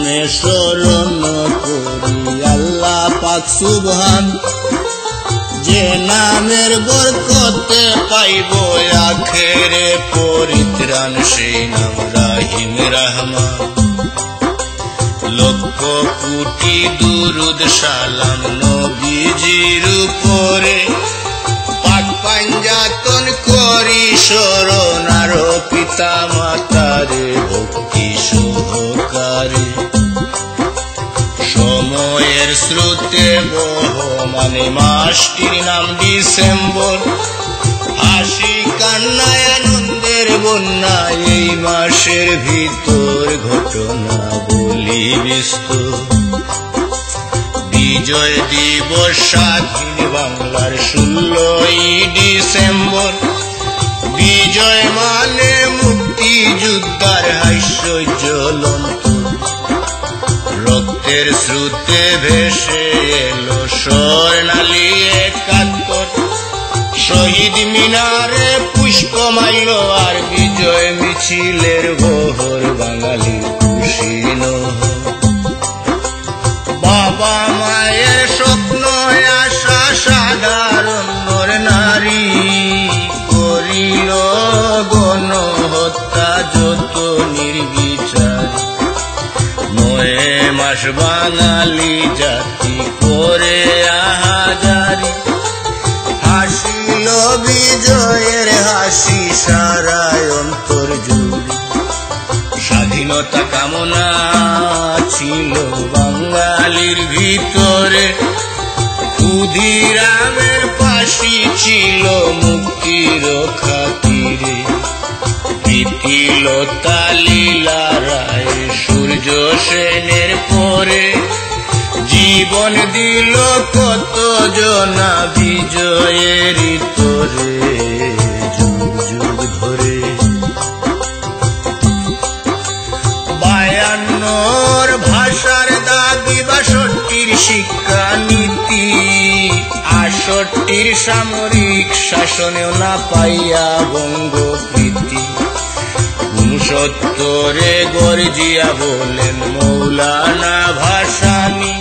নামে স্মরণ করি আল্লাহ পাক সুবহান। যে নামের বরকতে পাইব আখেরে পরিত্রাণ, সেই নাম রাহিম রহমান। লক্ষ কোটি দুরুদ সালাম নবীজির উপরে, পাক পাঞ্জাতন করি শরণ আরো পিতা মাতারে ভক্তি সহকারে। সময়ের স্রোতে বহমানে মাসটির নাম ডিসেম্বর, হাসি কান্নায় আনন্দের বন্যা এই মাসের ভিতর ঘটনা বলি বিস্তর। বিজয় দিবস স্বাধীন বাংলার 16ই ডিসেম্বর, বিজয় মানে মুক্তিযোদ্ধার হাস্য জ্বলন্ত। রক্তের স্রোতে ভেসে এলো স্বর্ণালী ৭১, শহীদ মিনারে পুষ্প মাইল আর বিজয় মিছিলের বহর বাঙালি খুশি নহর। বাবা মায়ের স্বপ্ন আশা সাধারণ নর নারী, করিল গণহত্যা যত নির্বিচার। 9 মাস বাঙালি জাতি করে আহাজারি, হাসিল বিজয়ের হাসি সারায় অন্তর জুড়ে। স্বাধীনতা কামনা ছিল বাঙালির ভিতরে, ক্ষুদিরামের পাশে ছিল মুক্তির খাতিরে। প্রীতিলতা লীলা রায় সূর্য সেনের পরে, জীবন দিল কত জনা বিজয়ের তোরে যুগ যুগ ধরে। 52 ভাষার দাবি, 62 শিক্ষা নীতি, 68 সামরিক শাসনেও না পাইয়া বঙ্গপ্রীতি। 69 গর্জিয়া বলেন মৌলানা ভাসানী,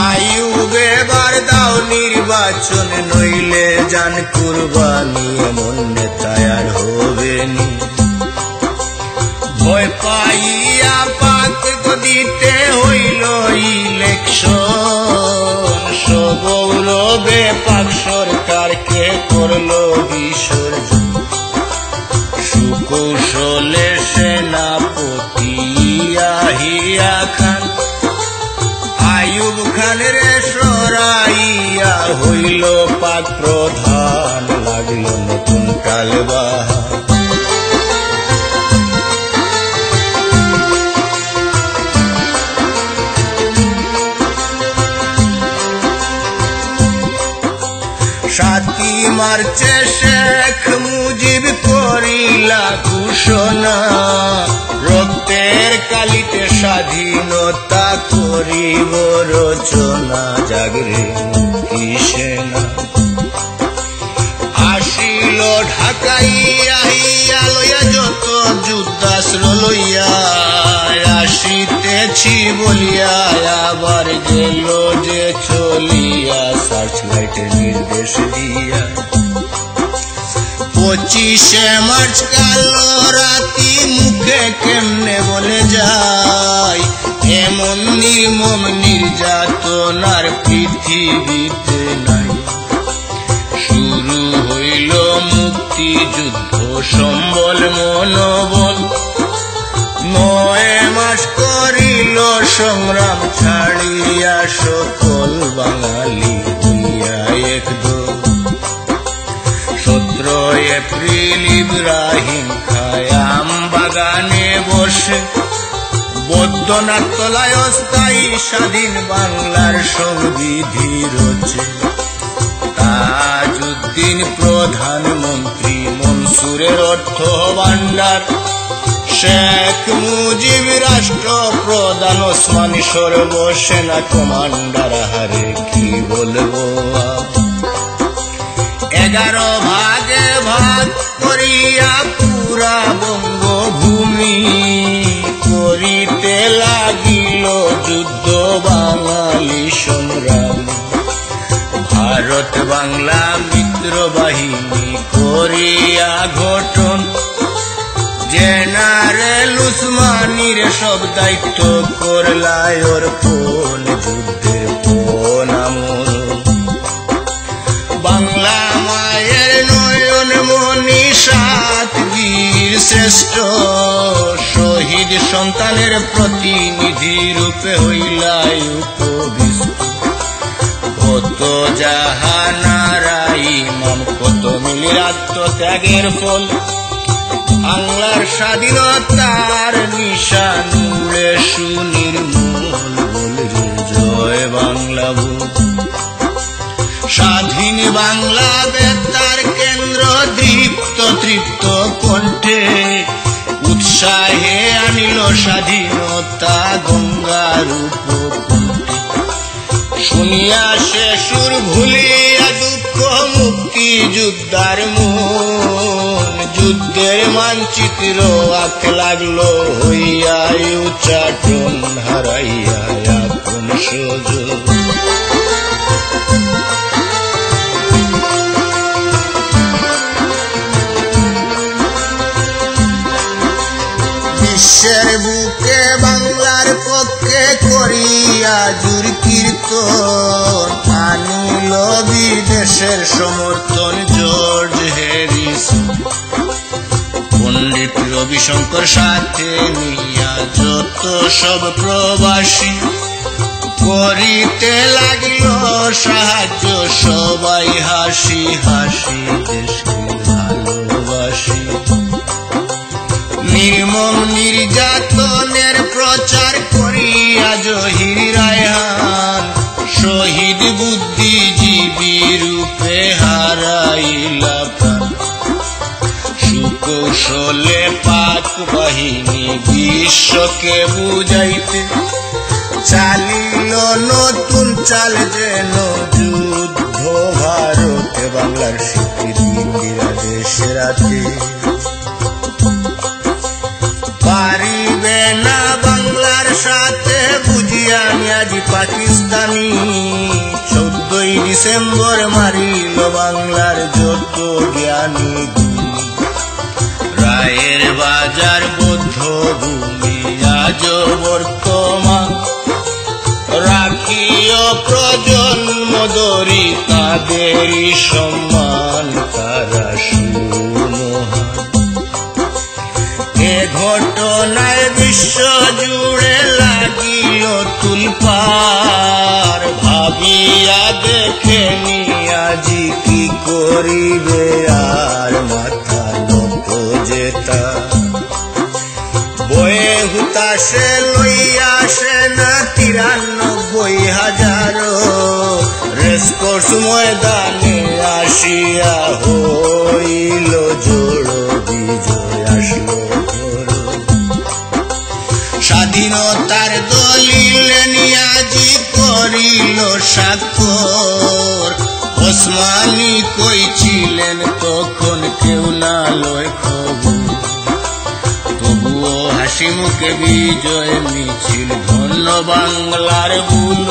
আইয়ুব এবার দাও নির্বাচন, নইলে জান কুরবানি, এমন নেতা আর হবে নি। ভয় পাইয়া পাক দিতে হইল ইলেকশন, সগৌরবে পাক সরকারকে করল বিসর্জন। সুকৌশলে সেনাপতি ইয়াহিয়া খান, আইয়ুব খানের সরাইয়া হইল পাক প্রধান, লাগল নতুন কালবাহার। সাতই মার্চে শেখ মুজিব করিলা ঘোষণা, রক্তের কালিতে স্বাধীনতা করিব রচনা। জাগরে মুক্তি সেনা আসিল ঢাকাই, আহিয়া লইয়া যত যুদ্ধাস্ত্র লইয়া, আসিতেছি বলিয়া আবার গেল যে চলিয়া, সার্চ লাইটের নির্দেশ দিয়া। 25শে মার্চ কালো রাতি মুখে কেমনে বলে যায়, এমন নির্মম নির্যাতন আর পৃথিবীতে নাই। শুরু হইল মুক্তিযুদ্ধ সম্বল মনোবল, 9 মাস করিল সংগ্রাম ছাড়িয়া সকল বাঙালি হইয়া একদল। 17 এপ্রিল ইব্রাহিম খায় আম বাগানে বসে, বৈদ্যনাথ তলায় অস্থায়ী স্বাধীন বাংলার সংবিধি রচে। তাজউদ্দিন প্রধানমন্ত্রী, মনসুরের অর্থ ভান্ডার, শেখ মুজিব রাষ্ট্র প্রধান, ওসমানী সর্বসেনা কমান্ডার। হারে কি বলবো, 11 ভাগে ভাগ করিয়া পুরা বঙ্গভূমি করিতে লাগে বাংলা মিত্র বাহিনী করিয়া গঠন, জেনারেল উসমানীর সব দায়িত্ব করলায় অর্পণ, যুদ্ধের পণ আমরণ। বাংলা মায়ের নয়ন মনি সাত বীর শ্রেষ্ঠ, শহীদ সন্তানের প্রতিনিধি রূপে হইলাই উপবিষ্ট। কত জাহানারাই ইমাম, কত মিলির আত্মত্যাগের ফল, বাংলার স্বাধীনতার নিশান উড়ে সুনির্মল। বলে জয় বাংলা বল। স্বাধীন বাংলা বেতার কেন্দ্র দীপ্ত তৃপ্ত কণ্ঠে, উৎসাহে আনিল স্বাধীনতা গঙ্গার উপকণ্ঠে। শুনিয়া সে সুর ভুলিয়া দুঃখ মুক্তি যোদ্ধার মন, যুদ্ধের মানচিত্র আঁক লাগলো হইয়া উচ্চাটন, হারাইয়া আপন স্বজন। বিশ্বের বুকে বাংলার পক্ষে করিয়া জুর কীর্তন, আনিল বিদেশের সমর্থন জর্জ হ্যারিসন। পণ্ডিত রবিশঙ্কর সাথে নিয়া যত সব প্রবাসী, করিতে লাগিল সাহায্য সবাই হাসি হাসি, দেশকে ভালোবাসি। নির্মম নির্যাতনের প্রচার করিয়া জহির রায়হান, শহীদ বুদ্ধিজীবী রূপে হারাইলা প্রাণ। সুকৌশলে পাক বাহিনী বিশ্বকে বুঝাইতে, চালিল নতুন চাল যেন যুদ্ধ ভারতে, বাংলার স্বীকৃতি ইন্দিরা দেশে রাতে। পারিবে না বাংলার সাথে বুঝিয়া আজ পাকিস্তানি, 14ই ডিসেম্বর মারিল বাংলার যত জ্ঞানী গুণী। রায়ের বাজার বৌদ্ধ ভূমি আজ বর্তমান, রাখিও প্রজন্ম দরি তাদেরই সম্মান, তারা সুমহান। এ ঘটনায় বিশ্ব জুড়ে লাগিল তুলপার, ভাবিয়া দেখেনি আজি কি করিবে আর, মাথা নত যেতা। বয়ে হুতাশে লইয়া সেনা 93,000, রেসকোর্স ময়দানে আসিয়া হইল জোড়, বিজয় আসলো। স্বাধীনতার দলিল নিয়াজি করিল স্বাক্ষর, ওসমানী কই ছিলেন তখন কেউ না লয় খবর। তবুও হাসি মুখে বিজয় মিছিল, ধন্য বাংলার বুল।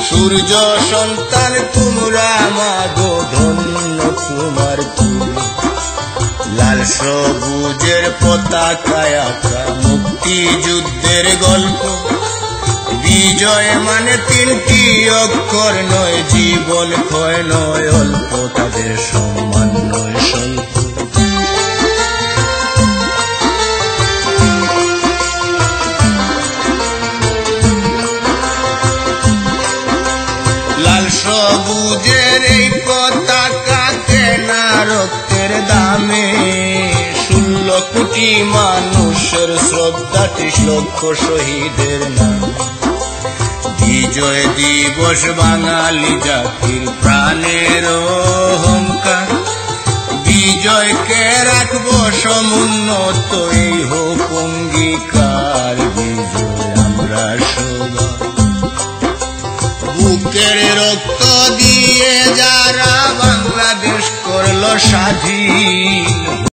সূর্য সন্তান তোমরা মাগো, ধন্য তোমার কুল। লাল সবুজের পতাকায় আঁকা মুক্তিযুদ্ধের গল্প, বিজয় মানে 3টি অক্ষর নয়, জীবন ক্ষয় নয় অল্প, তাদের সম্মান নয় স্বল্প। লাল সবুজের এই পতাকা কেনা রক্তের দামে, 16 কোটি মানুষের শ্রদ্ধা, 30 লক্ষ শহীদের নাম। বিজয় দিবস বাঙালি জাতির প্রাণের অহংকার, বিজয়কে রাখবো সমুন্নত, এই হোক অঙ্গীকার। বিজয় আমরা সবাই, বুকের রক্ত দিয়ে যারা বাংলাদেশ করলো স্বাধীন।